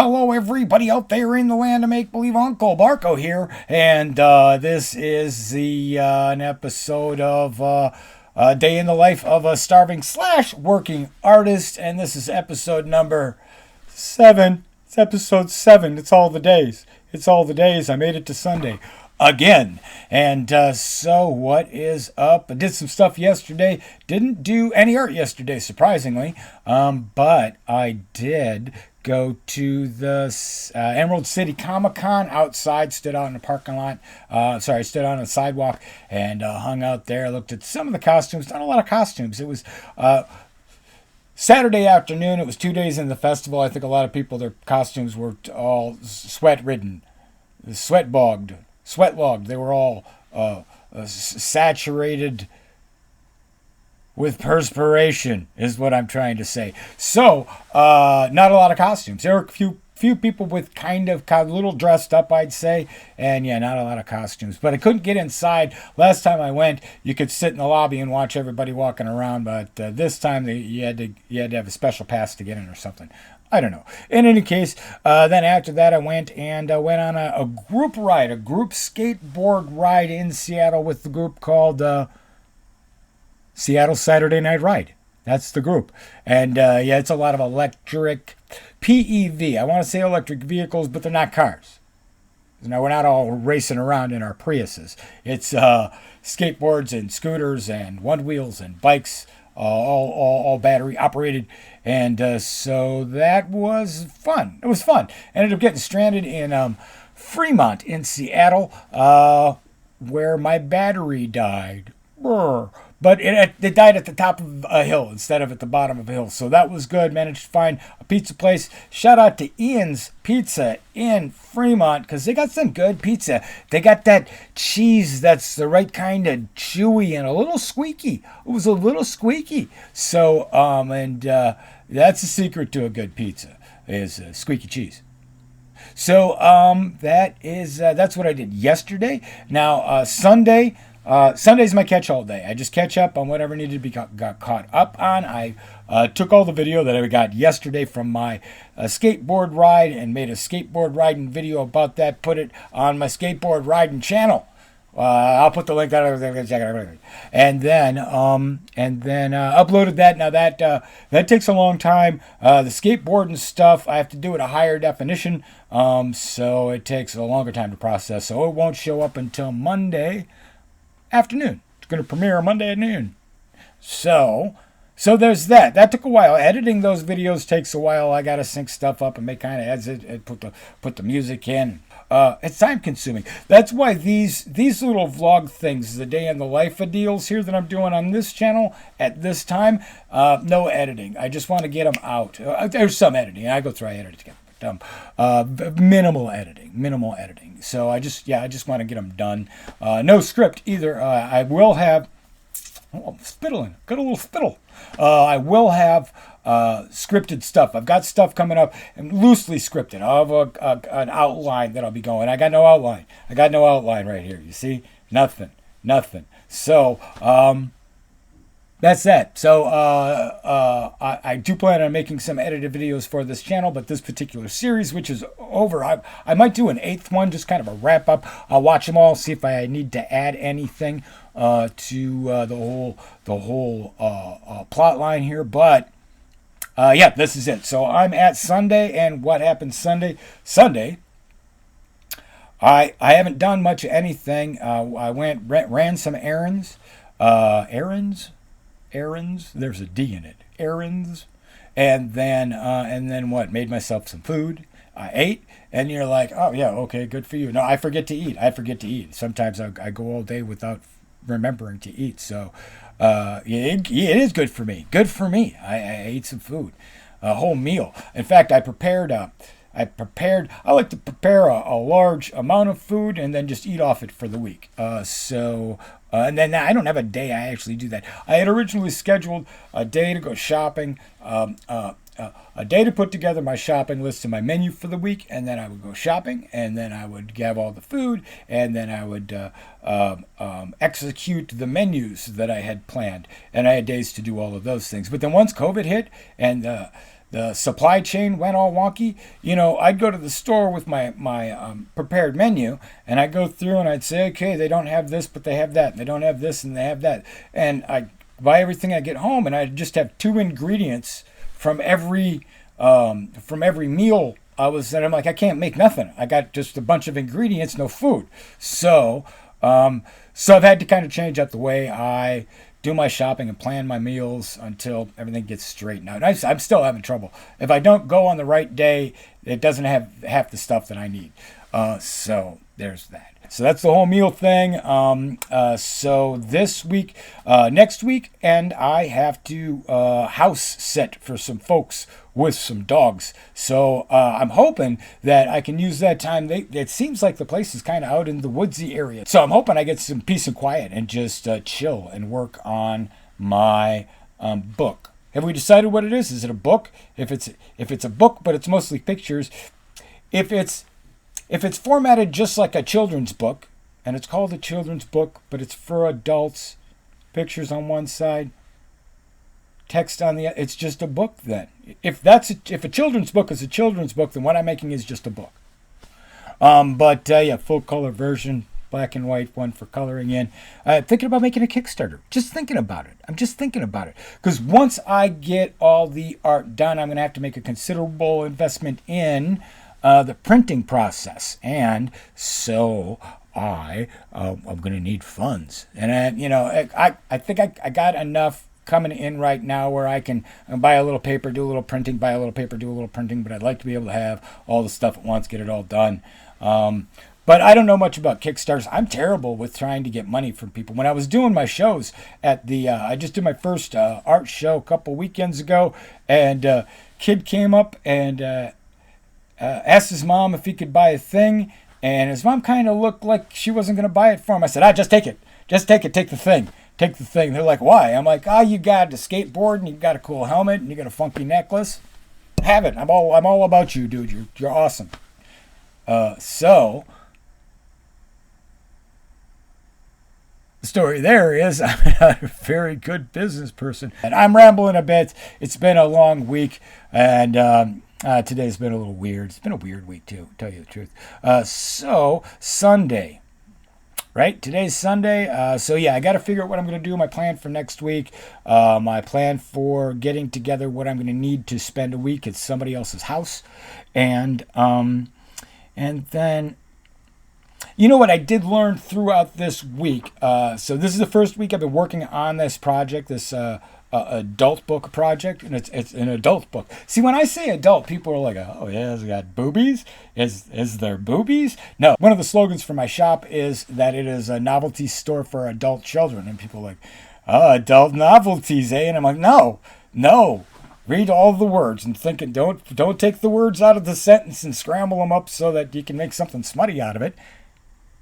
Hello, everybody out there in the land of make believe. Uncle Barko here, and this is an episode of a day in the life of a starving slash working artist, and this is episode number 7. It's episode 7. It's all the days. It's all the days. I made it to Sunday again. And so what is up? I did some stuff yesterday. Didn't do any art yesterday, surprisingly. But I did go to the Emerald City Comic Con outside, stood out in the parking lot. Stood on the sidewalk and hung out there. Looked at some of the costumes. Not a lot of costumes. It was Saturday afternoon. It was 2 days in the festival. I think a lot of people, their costumes were all sweat-ridden, sweat-logged. They were all saturated with perspiration, is what I'm trying to say. So, not a lot of costumes. There were a few people with kind of a little dressed up, I'd say, and yeah, not a lot of costumes. But I couldn't get inside. Last time I went, you could sit in the lobby and watch everybody walking around, but this time you had to have a special pass to get in or something. I don't know. In any case, then after that, I went on a group ride, a group skateboard ride in Seattle with the group called Seattle Saturday Night Ride. That's the group. And it's a lot of electric PEV. I want to say electric vehicles, but they're not cars. Now, we're not all racing around in our Priuses. It's skateboards and scooters and one wheels and bikes, all battery operated. And so that was fun. It was fun. Ended up getting stranded in Fremont in Seattle, where my battery died. Brr. But it died at the top of a hill instead of at the bottom of a hill. So that was good. Managed to find a pizza place. Shout out to Ian's Pizza in Fremont, because they got some good pizza. They got that cheese that's the right kind of chewy and a little squeaky. It was a little squeaky. So, that's the secret to a good pizza, is squeaky cheese. So that's what I did yesterday. Now, Sunday... Sunday's my catch-all day. I just catch up on whatever needed to be got caught up on. I took all the video that I got yesterday from my skateboard ride and made a skateboard riding video about that. Put it on my skateboard riding channel. I'll put the link down. And then uploaded that. Now that takes a long time. The skateboarding stuff, I have to do it a higher definition. So it takes a longer time to process. So it won't show up until Monday afternoon. It's going to premiere Monday at noon. So there's that. That took a while. Editing those videos takes a while. I got to sync stuff up and make kind of edits and put the music in. It's time consuming. That's why these little vlog things, the day in the life of deals here that I'm doing on this channel at this time, no editing. I just want to get them out. There's some editing. I go through, I edit it together. Minimal editing. So I just want to get them done. No script either. I will have, I'm spittling, got a little spittle. I will have scripted stuff. I've got stuff coming up and loosely scripted. I'll have an outline that I'll be going. I got no outline right here. You see? Nothing. So, that's that. So I do plan on making some edited videos for this channel, but this particular series, which is over, I might do an 8th one, just kind of a wrap up. I'll watch them all, see if I need to add anything to the whole plot line here. But this is it. So I'm at Sunday, and what happened Sunday? I haven't done much of anything. I ran some errands. Errands, there's a D in it. Errands. And then what? Made myself some food. I ate, and you're like, oh yeah, okay, good for you. No, I forget to eat. Sometimes I go all day without remembering to eat. So it is good for me. I ate some food, a whole meal. In fact, I like to prepare a large amount of food and then just eat off it for the week. And then I don't have a day I actually do that. I had originally scheduled a day to go shopping, a day to put together my shopping list and my menu for the week, and then I would go shopping, and then I would have all the food, and then I would execute the menus that I had planned, and I had days to do all of those things. But then once COVID hit, and the supply chain went all wonky. I'd go to the store with my prepared menu, and I'd go through and I'd say, okay, they don't have this, but they have that. And they don't have this, and they have that. And I buy everything I get home, and I just have 2 ingredients from every meal. I'm like, I can't make nothing. I got just a bunch of ingredients, no food. So I've had to kind of change up the way I do my shopping and plan my meals until everything gets straightened out. And I'm still having trouble. If I don't go on the right day, it doesn't have half the stuff that I need. So there's that. So that's the whole meal thing. So this week, next week, and I have to house sit for some folks with some dogs. So I'm hoping that I can use that time. It seems like the place is kind of out in the woodsy area. So I'm hoping I get some peace and quiet and just chill and work on my book. Have we decided what it is? Is it a book? If it's a book, but it's mostly pictures. If it's formatted just like a children's book, and it's called a children's book, but it's for adults, pictures on one side, text on the other, it's just a book then. If a children's book is a children's book, then what I'm making is just a book. Full color version, black and white, one for coloring in. Thinking about making a Kickstarter. Just thinking about it. I'm just thinking about it. Because once I get all the art done, I'm going to have to make a considerable investment in the printing process, and so I'm going to need funds. And I think I got enough coming in right now where I can buy a little paper, do a little printing, buy a little paper, do a little printing. But I'd like to be able to have all the stuff at once, get it all done. But I don't know much about Kickstarters. I'm terrible with trying to get money from people. When I was doing my shows at I just did my first art show a couple weekends ago, and kid came up and asked his mom if he could buy a thing, and his mom kind of looked like she wasn't going to buy it for him. I said, just take it. Just take it. Take the thing. Take the thing. They're like, why? I'm like, you got a skateboard, and you got a cool helmet, and you got a funky necklace. Have it. I'm all about you, dude. You're awesome. So the story there is I'm not a very good business person, and I'm rambling a bit. It's been a long week, and today's been a little weird. It's been a weird week, too, to tell you the truth. So, Sunday, right? Today's Sunday. I got to figure out what I'm going to do, my plan for next week, my plan for getting together what I'm going to need to spend a week at somebody else's house. And then, what I did learn throughout this week. So this is the first week I've been working on this project, this adult book project, and it's an adult book. See, when I say adult, people are like, oh yeah, it's got boobies? Is there boobies? No. One of the slogans for my shop is that it is a novelty store for adult children, and people are like, adult novelties, eh? And I'm like, no. Read all the words and think, don't take the words out of the sentence and scramble them up so that you can make something smutty out of it.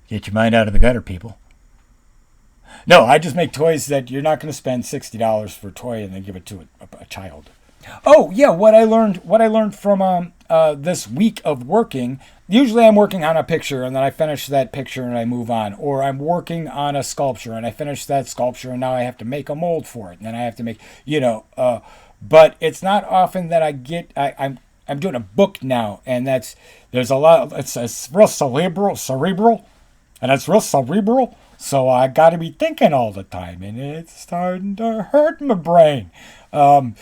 Get your mind out of the gutter, people. No, I just make toys that you're not going to spend $60 for a toy and then give it to a child. Oh yeah, what I learned from this week of working. Usually I'm working on a picture and then I finish that picture and I move on, or I'm working on a sculpture and I finish that sculpture and now I have to make a mold for it and then I have to make But it's not often that I'm doing a book now, and there's a lot. It's real cerebral, and it's real cerebral. So I got to be thinking all the time, and it's starting to hurt my brain. No,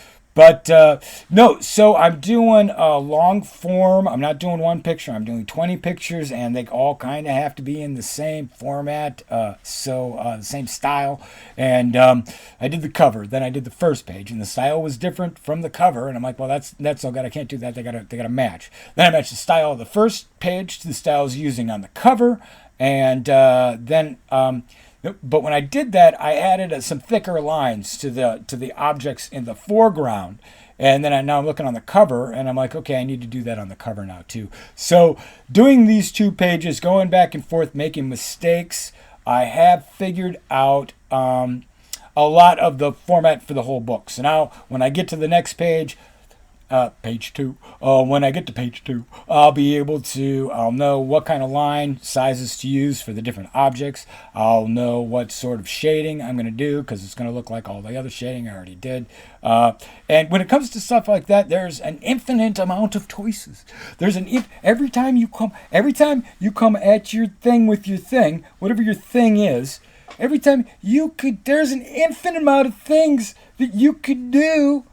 so I'm doing a long form. I'm not doing one picture. I'm doing 20 pictures, and they all kind of have to be in the same format, the same style. And I did the cover. Then I did the first page, and the style was different from the cover. And I'm like, well, that's so good. I can't do that. They gotta match. Then I matched the style of the first page to the style I was using on the cover, and but when I did that, I added some thicker lines to the objects in the foreground. And then now I'm looking on the cover, and I'm like, okay, I need to do that on the cover now too. So doing these 2 pages, going back and forth, making mistakes, I have figured out a lot of the format for the whole book. So now when I get to the next page, Page 2. When I get to page 2, I'll know what kind of line sizes to use for the different objects. I'll know what sort of shading I'm going to do because it's going to look like all the other shading I already did. And when it comes to stuff like that, there's an infinite amount of choices. Every time you come at your thing with your thing, whatever your thing is, there's an infinite amount of things that you could do.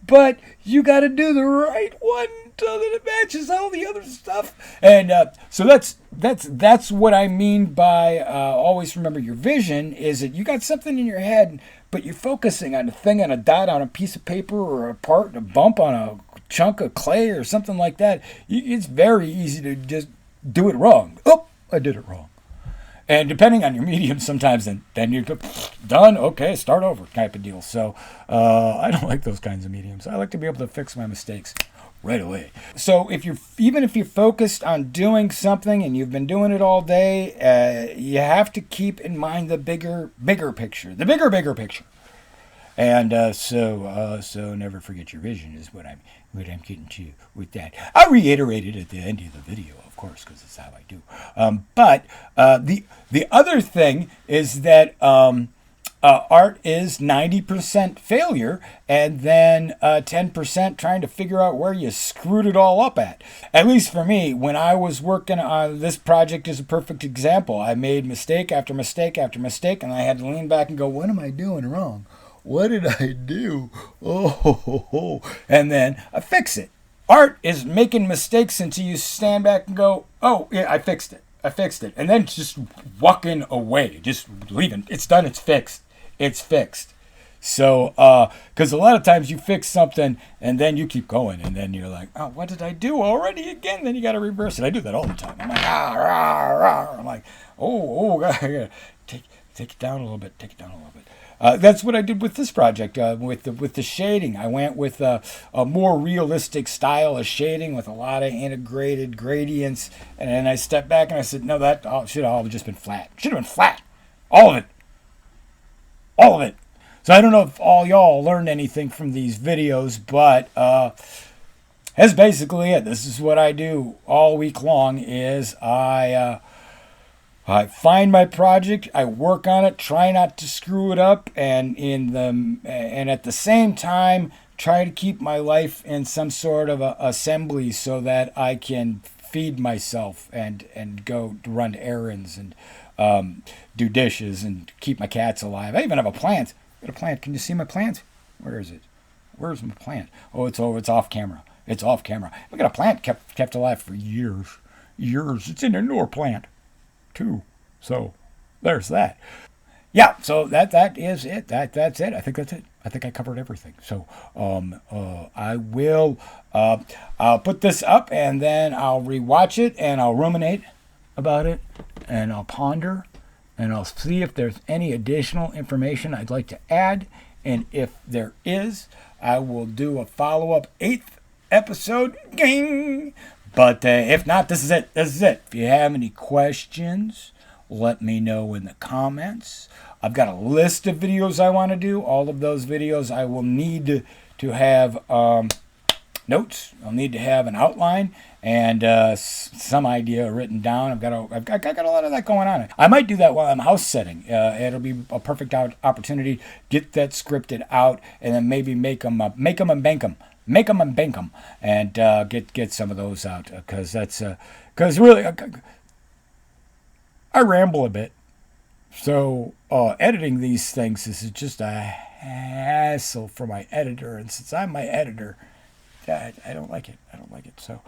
But you got to do the right one so that it matches all the other stuff. And so that's what I mean by always remember your vision. Is that you got something in your head, but you're focusing on a thing, on a dot, on a piece of paper, or a part, a bump on a chunk of clay, or something like that. It's very easy to just do it wrong. Oh, I did it wrong. And depending on your medium, sometimes then you're done. Okay, start over type of deal. So I don't like those kinds of mediums. I like to be able to fix my mistakes right away. So if you're focused on doing something and you've been doing it all day, you have to keep in mind the bigger picture, the bigger picture. And so never forget your vision is what I'm getting to with that. I'll reiterate it at the end of the video, of course, because it's how I do. But the other thing is that art is 90% failure, and then 10% trying to figure out where you screwed it all up at. At least for me, when I was working on this project is a perfect example. I made mistake after mistake after mistake, and I had to lean back and go, what am I doing wrong? What did I do? Oh. And then I fix it. Art is making mistakes until you stand back and go, oh, yeah, I fixed it. And then just walking away, just leaving. It's done. It's fixed. So, because a lot of times you fix something and then you keep going and then you're like, oh, what did I do already again? Then you got to reverse it. I do that all the time. I'm like, I'm like, oh, gotta take it down a little bit. That's what I did with this project, with the shading. I went with a more realistic style of shading with a lot of integrated gradients. And then I stepped back and I said, no, that should all have just been flat. Should have been flat. All of it. So I don't know if all y'all learned anything from these videos, but that's basically it. This is what I do all week long is I find my project, I work on it, try not to screw it up, and at the same time try to keep my life in some sort of a assembly so that I can feed myself and go run errands and do dishes and keep my cats alive. I even have a plant. I got a plant. Can you see my plant? Where is it? Where's my plant? Oh, it's off camera. I got a plant kept alive for years. It's an indoor plant too. So there's that. Yeah, so that is it. That's it. I think that's it. I think I covered everything. So I will I'll put this up and then I'll rewatch it and I'll ruminate about it and I'll ponder and I'll see if there's any additional information I'd like to add. And if there is, I will do a follow-up 8th episode. Ging! But if not, this is it. If you have any questions, let me know in the comments. I've got a list of videos I want to do. All of those videos I will need to have notes. I'll need to have an outline and some idea written down. I've got a lot of that going on. I might do that while I'm house setting. It'll be a perfect opportunity. Get that scripted out and then maybe make them and bank them. And get some of those out because really I ramble a bit. So editing these things is just a hassle for my editor, and since I'm my editor, I don't like it. So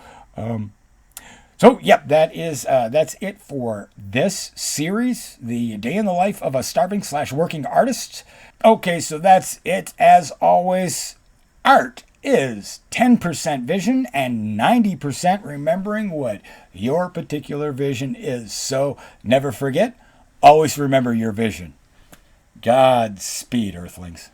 yep, that's it for this series, the day in the life of a starving/working artist. Okay, so that's it. As always, art is 10% vision and 90% remembering what your particular vision is. So never forget, always remember your vision. Godspeed, Earthlings.